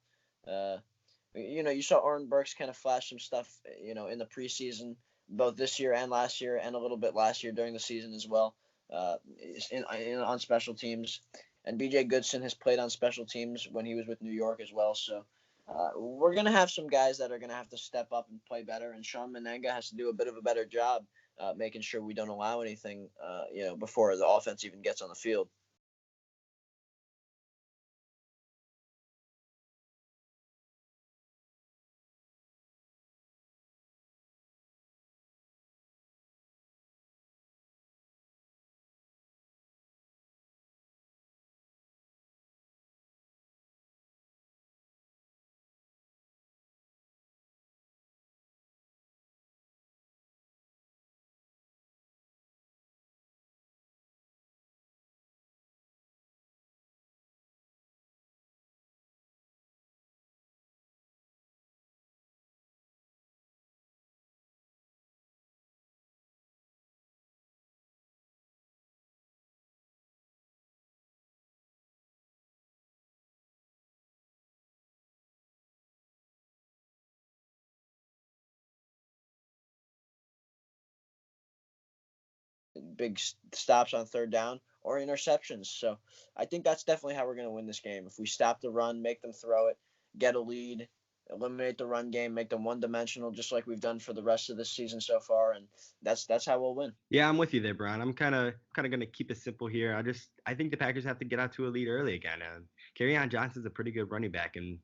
You saw Oren Burks kind of flash some stuff, in the preseason, both this year and last year, and a little bit last year during the season as well, on special teams. And B.J. Goodson has played on special teams when he was with New York as well. So we're going to have some guys that are going to have to step up and play better, and Sean Menenga has to do a bit of a better job making sure we don't allow anything, before the offense even gets on the field. Big stops on third down or interceptions. So I think that's definitely how we're going to win this game. If we stop the run, make them throw it, get a lead, eliminate the run game, make them one-dimensional, just like we've done for the rest of this season so far, and that's how we'll win. Yeah, I'm with you there, Bron. I'm kind of going to keep it simple here. I think the Packers have to get out to a lead early again. Kerryon Johnson's a pretty good running back, and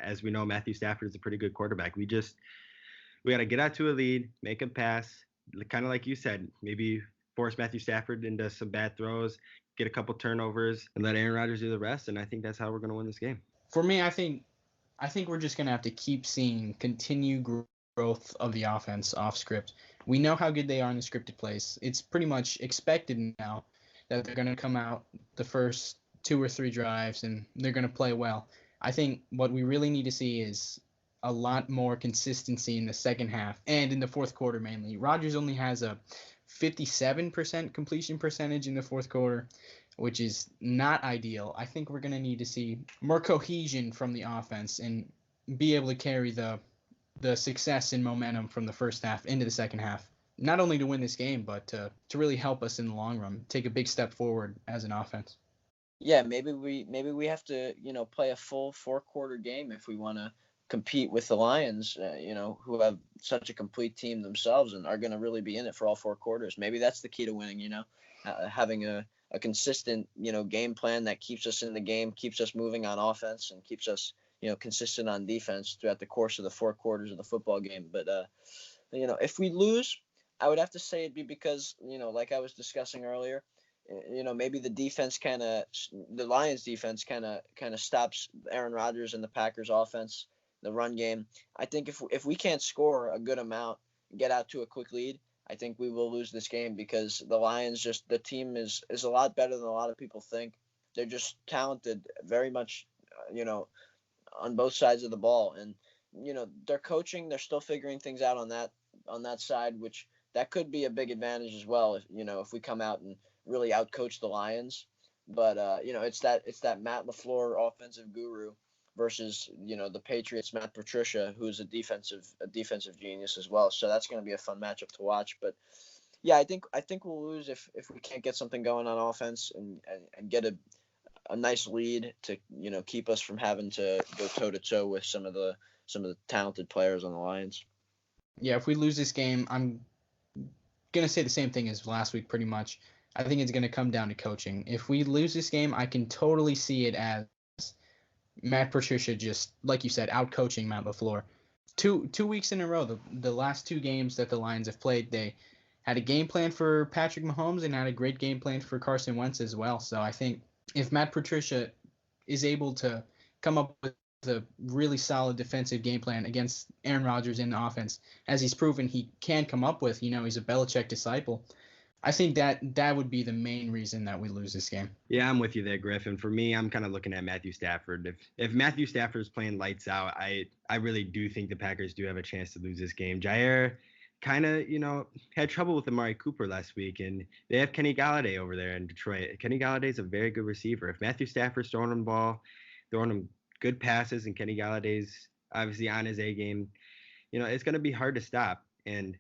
as we know, Matthew Stafford is a pretty good quarterback. We got to get out to a lead, make him pass, kind of like you said, maybe force Matthew Stafford into some bad throws, get a couple turnovers, and let Aaron Rodgers do the rest. And I think that's how we're going to win this game. For me, I think we're just going to have to keep seeing continued growth of the offense off script. We know how good they are in the scripted plays. It's pretty much expected now that they're going to come out the first 2 or 3 drives and they're going to play well. I think what we really need to see is a lot more consistency in the second half and in the fourth quarter mainly. Rodgers only has a 57% completion percentage in the fourth quarter, which is not ideal. I think we're going to need to see more cohesion from the offense and be able to carry the success and momentum from the first half into the second half, not only to win this game, but to really help us in the long run, take a big step forward as an offense. Yeah, maybe we have to, play a full 4-quarter game if we want to compete with the Lions, who have such a complete team themselves and are going to really be in it for all 4 quarters. Maybe that's the key to winning, having a consistent, game plan that keeps us in the game, keeps us moving on offense, and keeps us, consistent on defense throughout the course of the 4 quarters of the football game. But if we lose, I would have to say it'd be because, like I was discussing earlier, maybe the Lions defense kind of stops Aaron Rodgers and the Packers offense, the run game. I think if we can't score a good amount, get out to a quick lead, I think we will lose this game because the Lions the team is a lot better than a lot of people think. They're just talented, very much, on both sides of the ball, and they're coaching. They're still figuring things out on that side, which that could be a big advantage as well. If we come out and really outcoach the Lions, but it's that Matt LaFleur offensive guru versus the Patriots Matt Patricia, who's a defensive genius as well. So that's going to be a fun matchup to watch. But yeah, I think we'll lose if we can't get something going on offense and get a nice lead to keep us from having to go toe to toe with some of the talented players on the Lions. Yeah, if we lose this game, I'm gonna say the same thing as last week, pretty much. I think it's gonna come down to coaching. If we lose this game, I can totally see it as Matt Patricia just, like you said, out coaching Matt LaFleur. Two weeks in a row, the last 2 games that the Lions have played, they had a game plan for Patrick Mahomes and had a great game plan for Carson Wentz as well. So I think if Matt Patricia is able to come up with a really solid defensive game plan against Aaron Rodgers in the offense, as he's proven he can come up with, he's a Belichick disciple, I think that would be the main reason that we lose this game. Yeah, I'm with you there, Griffin. For me, I'm kind of looking at Matthew Stafford. If Matthew Stafford's playing lights out, I really do think the Packers do have a chance to lose this game. Jair kind of, had trouble with Amari Cooper last week, and they have Kenny Golladay over there in Detroit. Kenny Galladay's a very good receiver. If Matthew Stafford's throwing him the ball, throwing him good passes, and Kenny Galladay's obviously on his A game, it's going to be hard to stop. And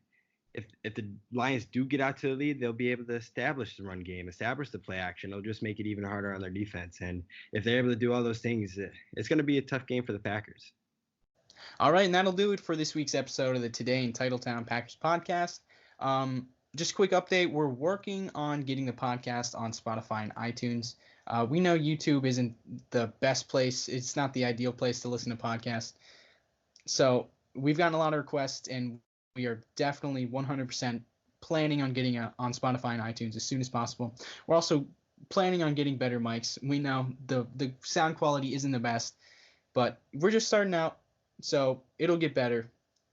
if the Lions do get out to the lead, they'll be able to establish the run game, establish the play action. It'll just make it even harder on their defense. And if they're able to do all those things, it's going to be a tough game for the Packers. All right, and that'll do it for this week's episode of the Today in Titletown Packers podcast. Just a quick update. We're working on getting the podcast on Spotify and iTunes. We know YouTube isn't the best place. It's not the ideal place to listen to podcasts. So we've gotten a lot of requests, and we are definitely 100% planning on getting on Spotify and iTunes as soon as possible. We're also planning on getting better mics. We know the sound quality isn't the best, but we're just starting out, so it'll get better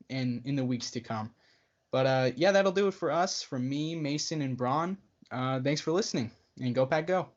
in the weeks to come. But yeah, that'll do it for us. From me, Mason, and Bron. Thanks for listening, and go Pack Go.